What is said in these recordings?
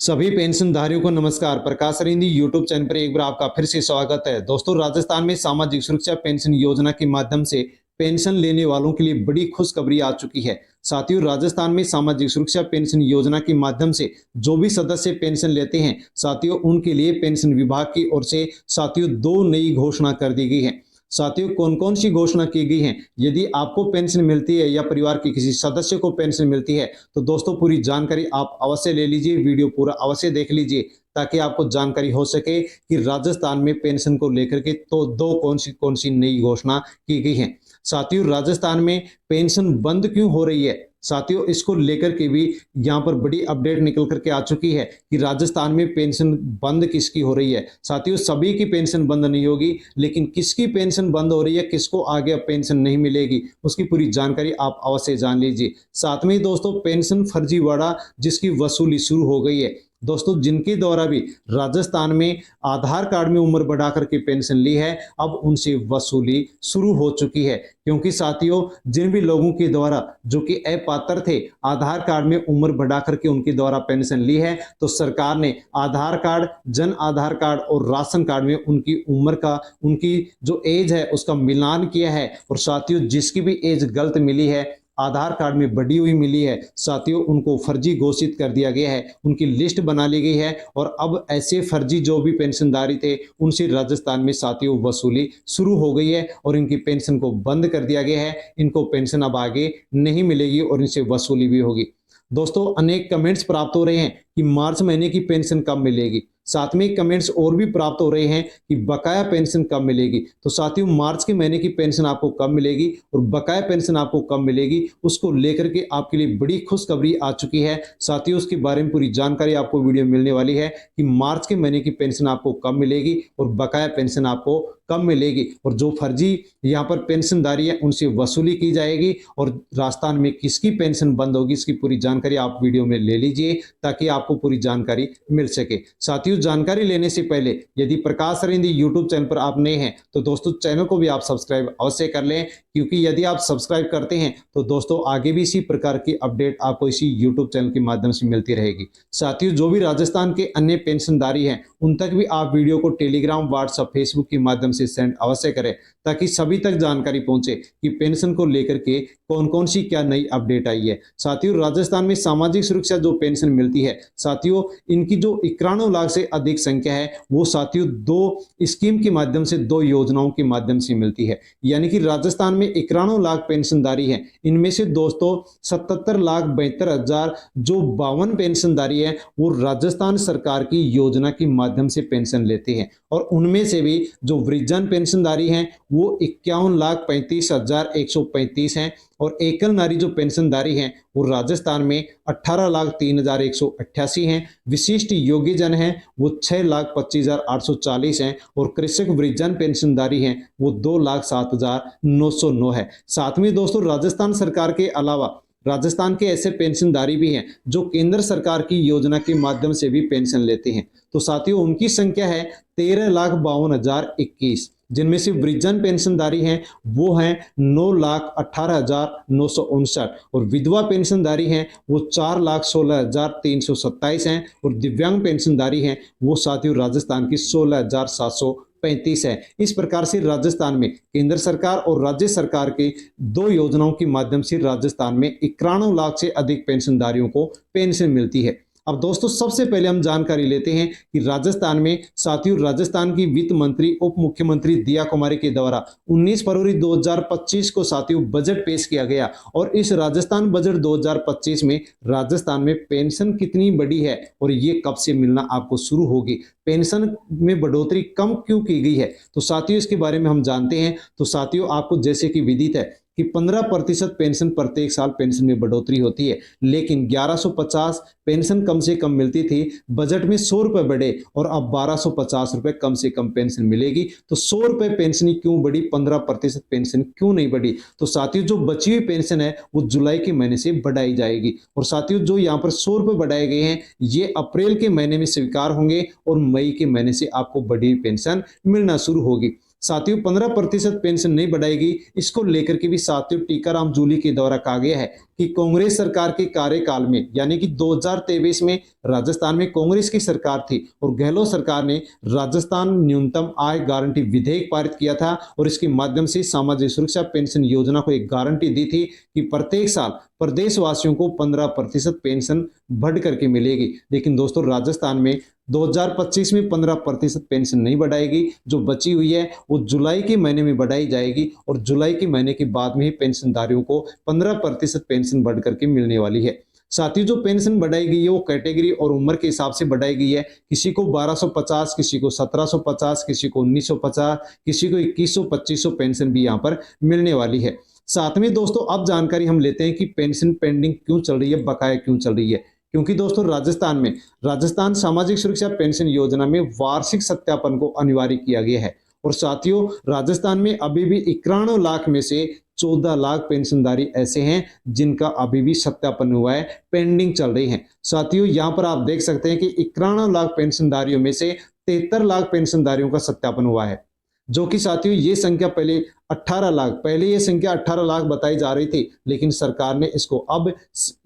सभी पेंशनधारियों को नमस्कार। प्रकाश अरिंदी यूट्यूब चैनल पर एक बार आपका फिर से स्वागत है। दोस्तों, राजस्थान में सामाजिक सुरक्षा पेंशन योजना के माध्यम से पेंशन लेने वालों के लिए बड़ी खुशखबरी आ चुकी है। साथियों, राजस्थान में सामाजिक सुरक्षा पेंशन योजना के माध्यम से जो भी सदस्य पेंशन लेते हैं, साथियों उनके लिए पेंशन विभाग की ओर से साथियों दो नई घोषणा कर दी गई है। साथियों, कौन कौन सी घोषणा की गई है, यदि आपको पेंशन मिलती है या परिवार के किसी सदस्य को पेंशन मिलती है तो दोस्तों पूरी जानकारी आप अवश्य ले लीजिए, वीडियो पूरा अवश्य देख लीजिए ताकि आपको जानकारी हो सके कि राजस्थान में पेंशन को लेकर के तो दो कौन सी नई घोषणा की गई है। साथियों, राजस्थान में पेंशन बंद क्यों हो रही है, साथियों इसको लेकर के भी यहाँ पर बड़ी अपडेट निकल करके आ चुकी है कि राजस्थान में पेंशन बंद किसकी हो रही है। साथियों, सभी की पेंशन बंद नहीं होगी, लेकिन किसकी पेंशन बंद हो रही है, किसको आगे अब पेंशन नहीं मिलेगी, उसकी पूरी जानकारी आप अवश्य जान लीजिए। साथ में दोस्तों, पेंशन फर्जीवाड़ा जिसकी वसूली शुरू हो गई है। दोस्तों, जिनके द्वारा भी राजस्थान में आधार कार्ड में उम्र बढ़ा करके पेंशन ली है, अब उनसे वसूली शुरू हो चुकी है। क्योंकि साथियों, जिन भी लोगों के द्वारा जो कि अपात्र थे, आधार कार्ड में उम्र बढ़ा करके उनके द्वारा पेंशन ली है, तो सरकार ने आधार कार्ड, जन आधार कार्ड और राशन कार्ड में उनकी उम्र का, उनकी जो एज है उसका मिलान किया है। और साथियों, जिसकी भी एज गलत मिली है, आधार कार्ड में बढ़ी हुई मिली है, साथियों उनको फर्जी घोषित कर दिया गया है, उनकी लिस्ट बना ली गई है। और अब ऐसे फर्जी जो भी पेंशनधारी थे उनसे राजस्थान में साथियों वसूली शुरू हो गई है और इनकी पेंशन को बंद कर दिया गया है। इनको पेंशन अब आगे नहीं मिलेगी और इनसे वसूली भी होगी। दोस्तों, अनेक कमेंट्स प्राप्त हो रहे हैं कि मार्च महीने की पेंशन कब मिलेगी। साथ में कमेंट्स और भी प्राप्त हो रहे हैं कि बकाया पेंशन कब मिलेगी। तो साथियों, मार्च के महीने की पेंशन आपको कब मिलेगी और बकाया पेंशन आपको कब मिलेगी, उसको लेकर के आपके लिए बड़ी खुशखबरी आ चुकी है। साथियों, उसके बारे में पूरी जानकारी आपको वीडियो में मिलने वाली है कि मार्च के महीने की पेंशन आपको कब मिलेगी और बकाया पेंशन आपको कब मिलेगी, और जो फर्जी यहाँ पर पेंशनधारी है उनसे वसूली की जाएगी और राजस्थान में किसकी पेंशन बंद होगी, इसकी पूरी जानकारी आप वीडियो में ले लीजिए ताकि आपको पूरी जानकारी मिल सके। साथियों, जानकारी लेने से पहले यदि प्रकाश अरिंदी यूट्यूब चैनल पर आप नए हैं तो दोस्तों चैनल को भी आप सब्सक्राइब अवश्य कर लें, क्योंकि यदि आप सब्सक्राइब करते हैं तो दोस्तों आगे भी इसी प्रकार की अपडेट आपको इसी यूट्यूब चैनल के माध्यम से मिलती रहेगी। साथियों, जो भी राजस्थान के अन्य पेंशनधारी हैं उन तक भी आप वीडियो को टेलीग्राम, व्हाट्सएप, फेसबुक के माध्यम से सेंड अवश्य करें ताकि सभी तक जानकारी पहुंचे कि पेंशन को लेकर के कौन कौन सी क्या नई अपडेट आई है। साथियों, राजस्थान में सामाजिक सुरक्षा जो पेंशन मिलती है, साथियों इनकी जो 91 लाख से अधिक संख्या है वो साथियों दो स्कीम के माध्यम से, दो योजनाओं के माध्यम से मिलती है। यानी कि राजस्थान में 91 लाख पेंशनधारी हैं, इनमें से दोस्तों 77,72,000 जो 52 पेंशनधारी है वो राजस्थान सरकार की योजना के माध्यम से पेंशन लेते हैं। और उनमें से भी जो वृद्धजन पेंशनधारी हैं वो 51,35,135 हैं। और एकल नारी जो पेंशनधारी हैं वो राजस्थान में 18,03,188 हैं। विशिष्ट योग्यजन हैं वो 6,25,840 हैं। और कृषक वृद्धजन पेंशनधारी हैं वो 2,07,909 है। साथ में दोस्तों, राजस्थान सरकार के अलावा राजस्थान के ऐसे पेंशनधारी भी हैं जो केंद्र सरकार की योजना के माध्यम से भी पेंशन लेते हैं। तो साथियों, उनकी संख्या है 13,52,021, जिनमें से वृद्धजन पेंशनधारी हैं वो हैं 9,18,959 और विधवा पेंशनधारी हैं वो 4,16,327 हैं। और दिव्यांग पेंशनधारी हैं वो साथियों राजस्थान की 16,735 है। इस प्रकार से राजस्थान में केंद्र सरकार और राज्य सरकार के दो योजनाओं के माध्यम से राजस्थान में 91 लाख से अधिक पेंशनधारियों को पेंशन मिलती है। अब दोस्तों, सबसे पहले हम जानकारी लेते हैं कि राजस्थान में साथियों राजस्थान की वित्त मंत्री उप मुख्यमंत्री दिया कुमारी के द्वारा 19 फरवरी 2025 को साथियों बजट पेश किया गया। और इस राजस्थान बजट 2025 में राजस्थान में पेंशन कितनी बढ़ी है और ये कब से मिलना आपको शुरू होगी, पेंशन में बढ़ोतरी कम क्यों की गई है, तो साथियों इसके बारे में हम जानते हैं। तो साथियों, आपको जैसे कि विदित है कि 15% पेंशन प्रत्येक साल पेंशन में बढ़ोतरी होती है, लेकिन 1150 पेंशन कम से कम मिलती थी, बजट में 100 रुपए बढ़े और अब 1250 रुपए कम से कम पेंशन मिलेगी। तो 100 रुपए पेंशन क्यों बढ़ी, 15% पेंशन क्यों नहीं बढ़ी? तो साथियों, जो बची हुई पेंशन है वो जुलाई के महीने से बढ़ाई जाएगी। और साथियों, जो यहाँ पर 100 रुपए बढ़ाए गए हैं ये अप्रैल के महीने में स्वीकार होंगे और मई के महीने से आपको बढ़ी हुई पेंशन मिलना शुरू होगी। साथियों 15% पेंशन नहीं बढ़ाएगी, इसको लेकर के भी साथियों टीकाराम जूली के द्वारा कहा गया है कि कांग्रेस सरकार के कार्यकाल में यानी कि 2023 में राजस्थान में कांग्रेस की सरकार थी और गहलोत सरकार ने राजस्थान न्यूनतम आय गारंटी विधेयक पारित किया था और इसके माध्यम से सामाजिक सुरक्षा पेंशन योजना को एक गारंटी दी थी कि प्रत्येक साल प्रदेशवासियों को 15% पेंशन बढ़ करके मिलेगी। लेकिन दोस्तों राजस्थान में 2025 में 15% पेंशन नहीं बढ़ाएगी, जो बची हुई है वो जुलाई के महीने में बढ़ाई जाएगी और जुलाई के महीने के बाद में ही पेंशनधारियों को 15% पेंशन बढ़ करके मिलने वाली है। साथ ही जो पेंशन बढ़ाई गई है वो कैटेगरी और उम्र के हिसाब से बढ़ाई गई है। किसी को 1250, किसी को 1750, किसी को 1950, किसी को 2100, 2500 पेंशन भी यहाँ पर मिलने वाली है। साथ में दोस्तों अब जानकारी हम लेते हैं कि पेंशन पेंडिंग क्यों चल रही है, बकाया क्यों चल रही है। क्योंकि दोस्तों राजस्थान सामाजिक सुरक्षा पेंशन योजना में वार्षिक सत्यापन को अनिवार्य किया गया है और साथियों राजस्थान में अभी भी 91 लाख में से 14 लाख पेंशनधारी ऐसे हैं जिनका अभी भी सत्यापन हुआ है, पेंडिंग चल रही है। साथियों यहाँ पर आप देख सकते हैं कि 91 लाख पेंशनधारियों में से 73 लाख पेंशनधारियों का सत्यापन हुआ है, जो कि साथियों ये संख्या पहले 18 लाख, पहले ये संख्या 18 लाख बताई जा रही थी, लेकिन सरकार ने इसको अब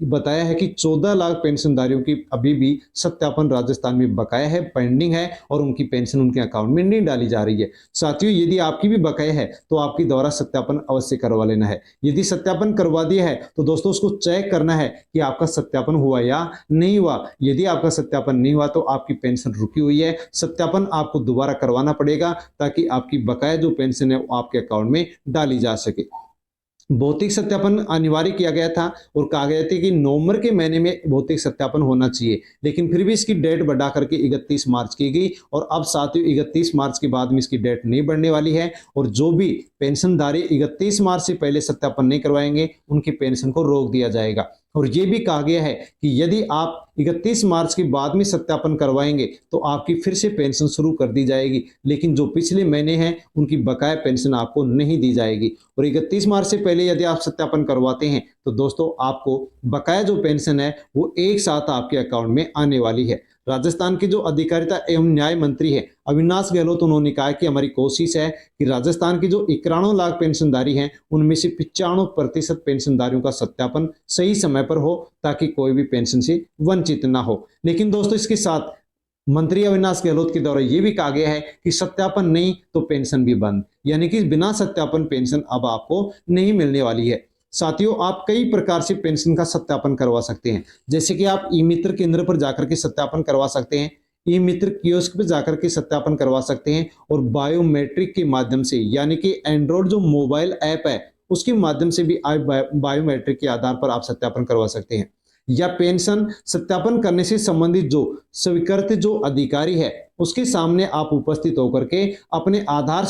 बताया है कि 14 लाख पेंशनधारियों की अभी भी सत्यापन राजस्थान में बकाया है, पेंडिंग है और उनकी पेंशन उनके अकाउंट में नहीं डाली जा रही है। साथियों यदि आपकी भी बकाया है तो आपकी द्वारा सत्यापन अवश्य करवा लेना है। यदि सत्यापन करवा दिया है तो दोस्तों उसको चेक करना है कि आपका सत्यापन हुआ या नहीं हुआ। यदि आपका सत्यापन नहीं हुआ तो आपकी पेंशन रुकी हुई है, सत्यापन आपको दोबारा करवाना पड़ेगा ताकि आपकी बकाया जो पेंशन है वो आपके अकाउंट में डाली जा सके। भौतिक सत्यापन अनिवार्य किया गया था और कहा गया था कि नवंबर के महीने में भौतिक सत्यापन होना चाहिए, लेकिन फिर भी इसकी डेट बढ़ा करके 31 मार्च की गई और अब साथियों 31 मार्च के बाद में इसकी डेट नहीं बढ़ने वाली है और जो भी पेंशनधारी 31 मार्च से पहले सत्यापन नहीं करवाएंगे उनकी पेंशन को रोक दिया जाएगा। और यह भी कहा गया है कि यदि आप 31 मार्च के बाद में सत्यापन करवाएंगे तो आपकी फिर से पेंशन शुरू कर दी जाएगी, लेकिन जो पिछले महीने हैं उनकी बकाया पेंशन आपको नहीं दी जाएगी। और 31 मार्च से पहले यदि आप सत्यापन करवाते हैं तो दोस्तों आपको बकाया जो पेंशन है वो एक साथ आपके अकाउंट में आने वाली है। राजस्थान के जो अधिकारिता एवं न्याय मंत्री है अविनाश गहलोत, उन्होंने कहा कि हमारी कोशिश है कि राजस्थान के जो 91 लाख पेंशनधारी हैं उनमें से 95% पेंशनधारियों का सत्यापन सही समय पर हो ताकि कोई भी पेंशन से वंचित ना हो। लेकिन दोस्तों इसके साथ मंत्री अविनाश गहलोत के द्वारा यह भी कहा गया है कि सत्यापन नहीं तो पेंशन भी बंद, यानी कि बिना सत्यापन पेंशन अब आपको नहीं मिलने वाली है। साथियों आप कई प्रकार से पेंशन का सत्यापन करवा सकते हैं, जैसे कि आप ई मित्र केंद्र पर जाकर के सत्यापन करवा सकते हैं, ई मित्र कियोस्क पर जाकर के सत्यापन करवा सकते हैं और बायोमेट्रिक के माध्यम से यानी कि एंड्रॉइड जो मोबाइल ऐप है उसके माध्यम से भी आप बायोमेट्रिक के आधार पर आप सत्यापन करवा सकते हैं। या पेंशन सत्यापन करने से संबंधित जो स्वीकृत जो अधिकारी है उसके सामने आप उपस्थित होकर के अपने आधार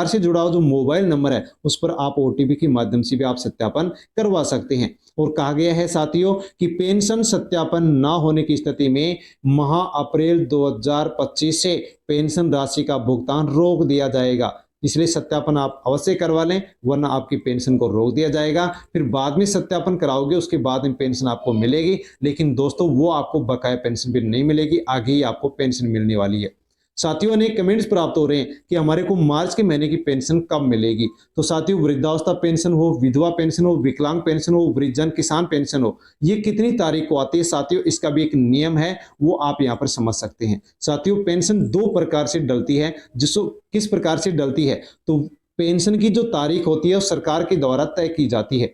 से जुड़ा हुआ जो मोबाइल नंबर है उस पर आप ओटीपी के माध्यम से भी आप सत्यापन करवा सकते हैं। और कहा गया है साथियों कि पेंशन सत्यापन ना होने की स्थिति में माह अप्रैल 2025 से पेंशन राशि का भुगतान रोक दिया जाएगा, इसलिए सत्यापन आप अवश्य करवा लें वरना आपकी पेंशन को रोक दिया जाएगा। फिर बाद में सत्यापन कराओगे उसके बाद में पेंशन आपको मिलेगी, लेकिन दोस्तों वो आपको बकाया पेंशन भी नहीं मिलेगी, आगे ही आपको पेंशन मिलने वाली है। साथियों अनेक कमेंट्स प्राप्त हो रहे हैं कि हमारे को मार्च के महीने की पेंशन कब मिलेगी। तो साथियों वृद्धावस्था पेंशन हो, विधवा पेंशन हो, विकलांग पेंशन हो, वृद्धजन किसान पेंशन हो, ये कितनी तारीख को आती है साथियों इसका भी एक नियम है, वो आप यहाँ पर समझ सकते हैं। साथियों पेंशन दो प्रकार से डलती है, जिसको किस प्रकार से डलती है तो पेंशन की जो तारीख होती है वो सरकार के द्वारा तय की जाती है।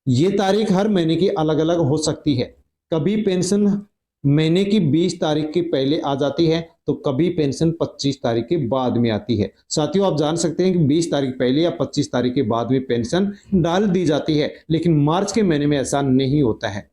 ये तारीख हर महीने की अलग अलग हो सकती है, कभी पेंशन महीने की 20 तारीख के पहले आ जाती है तो कभी पेंशन 25 तारीख के बाद में आती है। साथियों आप जान सकते हैं कि 20 तारीख पहले या 25 तारीख के बाद में पेंशन डाल दी जाती है, लेकिन मार्च के महीने में ऐसा नहीं होता है।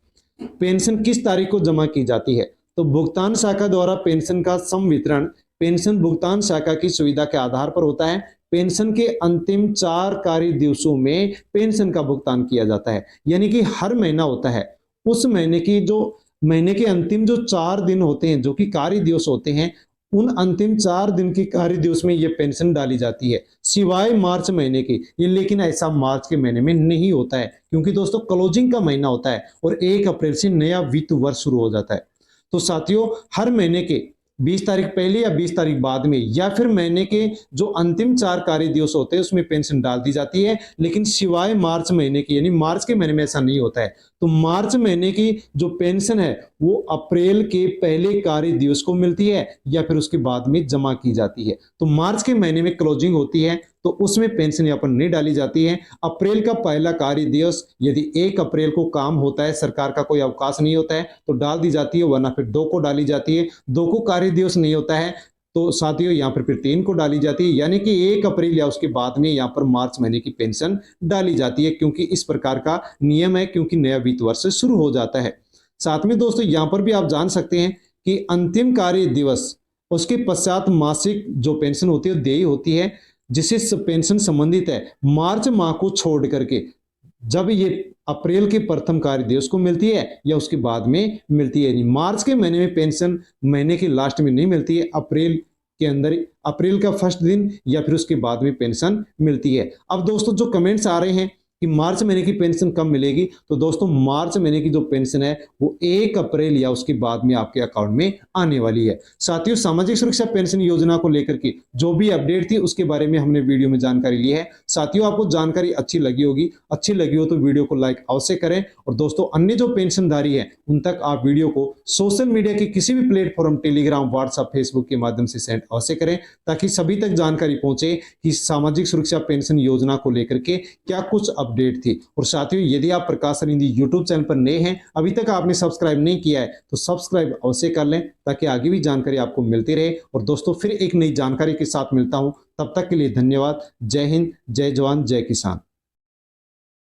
पेंशन किस तारीख को जमा की जाती है तो भुगतान शाखा द्वारा पेंशन का संवितरण पेंशन भुगतान शाखा की सुविधा के आधार पर होता है। पेंशन के अंतिम 4 कार्य दिवसों में पेंशन का भुगतान किया जाता है, यानी कि हर महीना होता है उस महीने के अंतिम जो 4 दिन होते हैं जो कि कार्य दिवस होते हैं, उन अंतिम 4 दिन के कार्य दिवस में ये पेंशन डाली जाती है, सिवाय मार्च महीने की। ये लेकिन ऐसा मार्च के महीने में नहीं होता है क्योंकि दोस्तों क्लोजिंग का महीना होता है और 1 अप्रैल से नया वित्त वर्ष शुरू हो जाता है। तो साथियों हर महीने के 20 तारीख पहले या 20 तारीख बाद में, या फिर महीने के जो अंतिम 4 कार्य दिवस होते हैं उसमें पेंशन डाल दी जाती है। लेकिन सिवाय मार्च महीने की, यानी मार्च के महीने में ऐसा नहीं होता है। तो मार्च महीने की जो पेंशन है वो अप्रैल के पहले कार्य दिवस को मिलती है या फिर उसके बाद में जमा की जाती है। तो मार्च के महीने में क्लोजिंग होती है तो उसमें पेंशन यहाँ पर नहीं डाली जाती है। अप्रैल का पहला कार्य दिवस यदि 1 अप्रैल को काम होता है, सरकार का कोई अवकाश नहीं होता है तो डाल दी जाती है, वरना फिर 2 को डाली जाती है। 2 को कार्य दिवस नहीं होता है तो साथियों यहाँ पर फिर 3 को डाली जाती है, यानी कि 1 अप्रैल या उसके बाद में यहाँ पर मार्च महीने की पेंशन डाली जाती है, क्योंकि इस प्रकार का नियम है, क्योंकि नया वित्त वर्ष शुरू हो जाता है। साथ में दोस्तों यहाँ पर भी आप जान सकते हैं कि अंतिम कार्य दिवस उसके पश्चात मासिक जो पेंशन होती है देय होती है, जिससे पेंशन संबंधित है मार्च माह को छोड़ करके, जब ये अप्रैल के प्रथम कार्य दिवस को मिलती है या उसके बाद में मिलती है। मार्च के महीने में पेंशन महीने के लास्ट में नहीं मिलती है, अप्रैल के अंदर, अप्रैल का फर्स्ट दिन या फिर उसके बाद में पेंशन मिलती है। अब दोस्तों जो कमेंट्स आ रहे हैं कि मार्च महीने की पेंशन कब मिलेगी, तो दोस्तों मार्च महीने की जो पेंशन है वो 1 अप्रैल या उसके बाद में आपके अकाउंट में आने वाली है। साथियों, सामाजिक सुरक्षा पेंशन योजना को लेकर के जो भी अपडेट थी उसके बारे में हमने वीडियो में जानकारी ली है। साथियों, आपको जानकारी अच्छी लगी होगी, अच्छी लगी हो तो वीडियो को लाइक अवश्य करें, और दोस्तों अन्य जो पेंशनधारी है उन तक आप वीडियो को सोशल मीडिया के किसी भी प्लेटफॉर्म, टेलीग्राम, व्हाट्सएप, फेसबुक के माध्यम से सेंड अवश्य करें, ताकि सभी तक जानकारी पहुंचे कि सामाजिक सुरक्षा पेंशन योजना को लेकर के क्या कुछ अपडेट थी। और साथियों, यदि आप प्रकाश सर हिंदी यूट्यूब चैनल पर नए हैं, अभी तक आपने सब्सक्राइब नहीं किया है तो सब्सक्राइब अवश्य कर लें, ताकि आगे भी जानकारी आपको मिलती रहे। और दोस्तों फिर एक नई जानकारी के साथ मिलता हूं, तब तक के लिए धन्यवाद। जय हिंद, जय जवान, जय किसान।